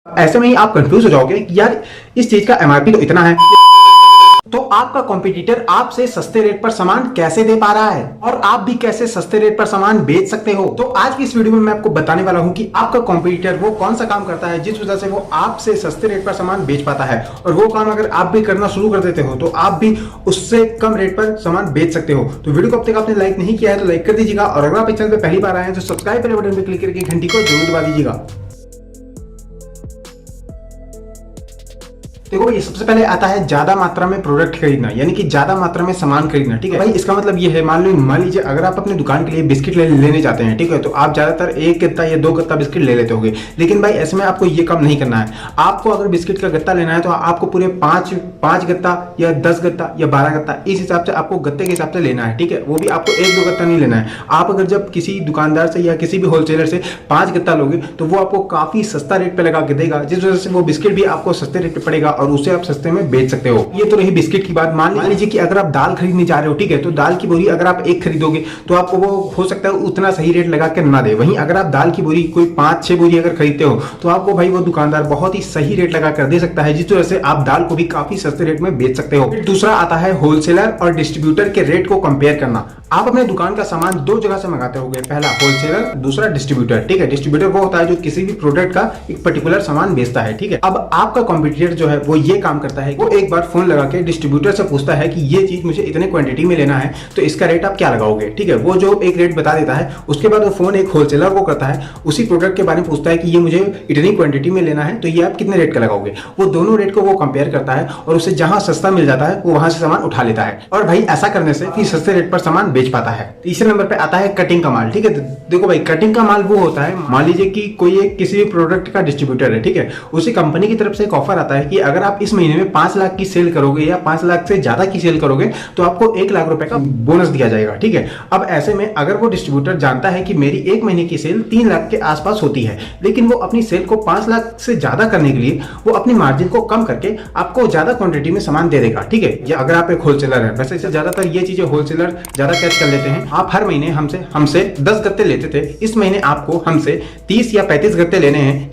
ऐसे में ही आप कंफ्यूज हो जाओगे कि यार इस चीज का एमआरपी तो इतना है, तो आपका कॉम्पिटिटर आपसे सस्ते रेट पर सामान कैसे दे पा रहा है और आप भी कैसे सस्ते रेट पर सामान बेच सकते हो। तो आज की इस वीडियो में मैं आपको बताने वाला हूं कि आपका कॉम्पिटिटर वो कौन सा काम करता है जिस वजह से वो आपसे सस्ते रेट पर सामान बेच पाता है, और वो काम अगर आप भी करना शुरू कर देते हो तो आप भी उससे कम रेट पर सामान बेच सकते हो। तो वीडियो को अब तक आपने लाइक नहीं किया है तो लाइक कर दीजिएगा, और अगर आप इस चैनल पर पहली बार आए हैं तो सब्सक्राइब वाले बटन पर क्लिक करके घंटी को जरूर दबा दीजिएगा। देखो भाई, सबसे पहले आता है ज्यादा मात्रा में प्रोडक्ट खरीदना, यानी कि ज्यादा मात्रा में सामान खरीदना। ठीक है भाई, इसका मतलब ये है, मान लीजिए अगर आप अपने दुकान के लिए बिस्किट लेने जाते हैं, ठीक है, तो आप ज्यादातर एक गत्ता या दो गत्ता बिस्किट ले लेते होंगे। लेकिन भाई ऐसे में आपको ये काम नहीं करना है। आपको अगर बिस्किट का गत्ता लेना है तो आपको पूरे पांच गत्ता या 10 गत्ता या 12 गत्ता, इस हिसाब से आपको गत्ते के हिसाब से लेना है। ठीक है, वो भी आपको एक दो गत्ता नहीं लेना है। आप अगर जब किसी दुकानदार से या किसी भी होलसेलर से 5 गत्ता लोगे तो वो आपको काफी सस्ता रेट पे लगा के देगा, जिस वजह से वो बिस्किट भी आपको सस्ते रेट पे पड़ेगा और उसे आप सस्ते में बेच सकते हो। ये तो रही बिस्किट की बात। मान लीजिए कि अगर आप दाल खरीदने जा रहे हो, ठीक है, तो दाल की बोरी अगर आप एक खरीदोगे तो आपको वो हो सकता है उतना सही रेट लगा के ना दे। वहीं अगर आप दाल की बोरी कोई 5-6 बोरी अगर खरीदते हो तो आपको भाई वो दुकानदार बहुत ही सही रेट लगा कर दे सकता है, जिस वजह से आप दाल को भी काफी सस्ते रेट में बेच सकते हो। दूसरा आता है होलसेलर और डिस्ट्रीब्यूटर के रेट को कंपेयर करना। आप अपने दुकान का सामान दो जगह से मंगाते होंगे, पहला होलसेलर, दूसरा डिस्ट्रीब्यूटर। ठीक है, डिस्ट्रीब्यूटर वो होता है जो किसी भी प्रोडक्ट का एक पर्टिकुलर सामान बेचता है। ठीक है, अब आपका कॉम्पिटिटर जो है वो ये काम करता है, वो एक बार फोन लगा के डिस्ट्रीब्यूटर से पूछता है कि ये चीज मुझे इतने क्वांटिटी में लेना है तो इसका रेट आप क्या लगाओगे। ठीक है, वो जो एक रेट बता देता है, उसके बाद वो फोन एक होलसेलर को करता है, उसी प्रोडक्ट के बारे में पूछता है कि ये मुझे इतनी क्वांटिटी में लेना है तो ये आप कितने रेट का लगाओगे। वो दोनों रेट को वो कंपेयर करता है और उसे जहां सस्ता मिल जाता है वो वहां से सामान उठा लेता है, और भाई ऐसा करने से फिर सस्ते रेट पर सामान बेच पाता है। तीसरे नंबर पे आता है कटिंग का माल। ठीक है, देखो भाई, कटिंग का माल वो होता है, मान लीजिए कि कोई एक किसी भी प्रोडक्ट का डिस्ट्रीब्यूटर है, ठीक है, उसी कंपनी की तरफ से एक ऑफर आता है कि अगर आप इस महीने में 5 लाख की सेल करोगे या 5 लाख से ज्यादा की सेल करोगे तो आपको 1 लाख रुपए का बोनस दिया जाएगा। ठीक है, अब ऐसे में अगर वो डिस्ट्रीब्यूटर जानता है कि मेरी एक महीने की सेल 3 लाख के आसपास होती है, लेकिन वो अपनी सेल को 5 लाख से ज्यादा करने के लिए वो अपनी मार्जिन को कम करके आपको ज्यादा क्वांटिटी में सामान दे देगा। ठीक है, या अगर आप एक होलसेलर है, वैसे ज्यादातर ये चीजें होलसेलर ज्यादा कैच कर लेते हैं। आप हर महीने हमसे 10 गत्ते लेते थे, इस महीने आपको हमसे 30 या 35 गत्ते लेने हैं,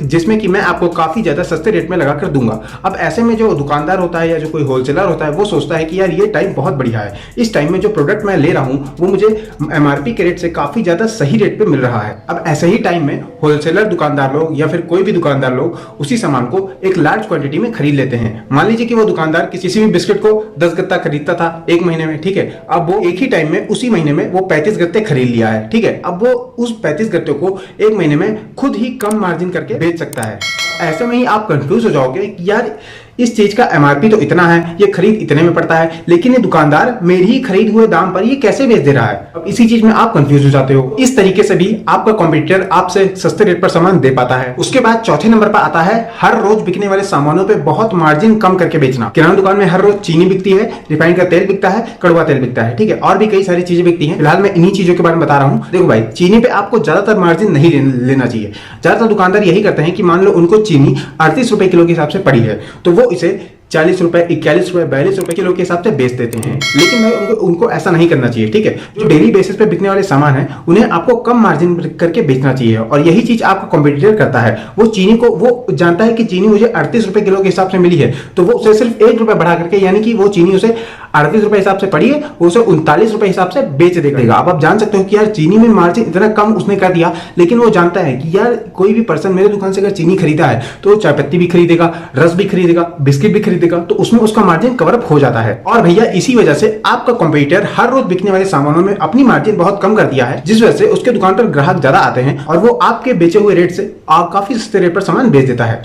जिसमें कि मैं आपको काफी ज्यादा सस्ते रेट में लगा कर दूंगा। अब ऐसे में जो दुकानदार होता है या जो कोई होलसेलर होता है वो सोचता है कि यार ये टाइम बहुत बढ़िया है, इस टाइम में जो प्रोडक्ट मैं ले रहा हूं वो मुझे एमआरपी के रेट से काफी ज्यादा सही रेट पे मिल रहा है। अब ऐसे ही टाइम में होलसेलर दुकानदार लोग या फिर कोई भी दुकानदार लोग उसी सामान को एक लार्ज क्वांटिटी में खरीद लेते हैं। मान लीजिए कि वो दुकानदार किसी भी बिस्किट को 10 गत्ता खरीदता था एक महीने में, ठीक है, अब वो एक ही टाइम में उसी महीने में वो 35 गत्ते खरीद लिया है। ठीक है, अब वो उस 35 गत्ते को एक महीने में खुद ही कम मार्जिन करके बेच सकता है। ऐसे में ही आप कंफ्यूज हो जाओगे कि यार इस चीज का एमआरपी तो इतना है, ये खरीद इतने में पड़ता है, लेकिन ये दुकानदार मेरी ही खरीद हुए दाम पर ये कैसे बेच दे रहा है। अब इसी चीज में आप कंफ्यूज हो जाते हो। इस तरीके से भी आपका कॉम्पिटिटर आपसे सस्ते रेट पर सामान दे पाता है। उसके बाद चौथे नंबर पर आता है हर रोज बिकने वाले सामानों पे बहुत मार्जिन कम करके बेचना। किराना दुकान में हर रोज चीनी बिकती है, रिफाइंड का तेल बिकता है, कड़वा तेल बिकता है, ठीक है, और भी कई सारी चीजें बिकती है। फिलहाल मैं इन्हीं चीजों के बारे में बता रहा हूँ। देखो भाई, चीनी पे आपको ज्यादातर मार्जिन नहीं लेना चाहिए। ज्यादातर दुकानदार यही करते हैं कि मान लो उनको चीनी 38 रुपए किलो के हिसाब से पड़ी है तो वो इसे 40 रुपए, 41 रुपए, 42 रुपए किलो के हिसाब से बेच देते हैं। लेकिन भाई उनको ऐसा नहीं करना चाहिए। ठीक है, जो डेली बेसिस पे बिकने वाले सामान है उन्हें आपको कम मार्जिन करके बेचना चाहिए, और यही चीज आपका कॉम्पिटिटर करता है। वो चीनी को वो जानता है कि चीनी मुझे 38 रुपए किलो के हिसाब से मिली है, तो वो उसे सिर्फ 1 रुपए बढ़ा करके, यानी कि वो चीनी उसे 38 रुपए हिसाब से पड़ी है, वो उसे 39 रुपए हिसाब से बेच देगा। अब आप जान सकते हो कि यार चीनी में मार्जिन इतना कम उसने कर दिया, लेकिन वो जानता है कि यार कोई भी पर्सन मेरे दुकान से अगर चीनी खरीदा है तो चाय पत्ती भी खरीदेगा, रस भी खरीदेगा, बिस्किट भी खरीदेगा, तो उसमें उसका मार्जिन कवर अप हो जाता है। और भैया इसी वजह से आपका कॉम्पिटिटर हर रोज बिकने वाले सामानों में अपनी मार्जिन बहुत कम कर दिया है, जिस वजह से उसके दुकान पर ग्राहक ज्यादा आते हैं और वो आपके बेचे हुए रेट से काफी सस्ते रेट पर सामान बेच देता है।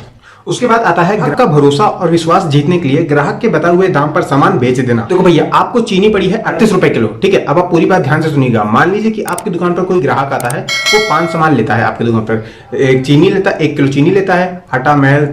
उसके बाद आता है ग्राहक का भरोसा और विश्वास जीतने के लिए ग्राहक के बताए हुए दाम पर सामान बेच देना। देखो भैया, आपको चीनी पड़ी है 38 रुपए किलो, ठीक है, अब आप पूरी बात ध्यान से सुनिएगा। मान लीजिए कि आपकी दुकान पर कोई ग्राहक आता है, वो 5 सामान लेता है आपकी दुकान पर, एक चीनी लेता है, 1 किलो चीनी लेता है, आटा, मैल,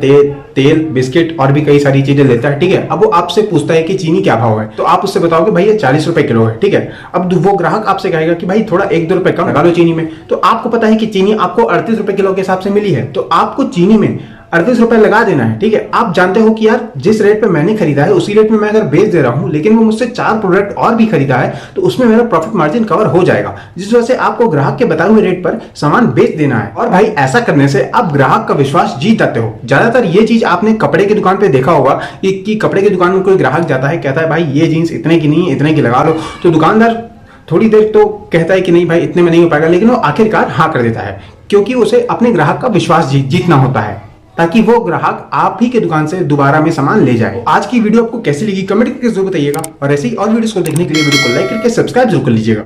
तेल, बिस्किट और भी कई सारी चीजें लेता है। ठीक है, अब वो आपसे पूछता है कि चीनी क्या भाव है, तो आप उससे बताओगे भाई ये 40 रुपए किलो है। ठीक है, अब वो ग्राहक आपसे कहेगा कि भाई थोड़ा 1-2 रुपए कम लगा लो चीनी में, तो आपको पता है कि चीनी आपको 38 रुपए किलो के हिसाब से मिली है, तो आपको चीनी में ₹38 लगा देना है। ठीक है, आप जानते हो कि यार जिस रेट पे मैंने खरीदा है उसी रेट में मैं अगर बेच दे रहा हूं, लेकिन वो मुझसे 4 प्रोडक्ट और भी खरीदा है तो उसमें मेरा प्रॉफिट मार्जिन कवर हो जाएगा, जिस वजह से आपको ग्राहक के बताए हुए रेट पर सामान बेच देना है। और भाई ऐसा करने से आप ग्राहक का विश्वास जीत जाते हो। ज्यादातर ये चीज आपने कपड़े की दुकान पे देखा होगा कि कपड़े की दुकान में कोई ग्राहक जाता है, कहता है भाई ये जीन्स इतने की नहीं है, इतने की लगा लो, तो दुकानदार थोड़ी देर तो कहता है कि नहीं भाई इतने में नहीं हो पाएगा, लेकिन वो आखिरकार हाँ कर देता है, क्योंकि उसे अपने ग्राहक का विश्वास जीतना होता है, ताकि वो ग्राहक आप ही के दुकान से दोबारा में सामान ले जाए। आज की वीडियो आपको कैसी लगी कमेंट करके जरूर बताइएगा, और ऐसी और वीडियोस को देखने के लिए वीडियो को लाइक करके सब्सक्राइब जरूर कर लीजिएगा।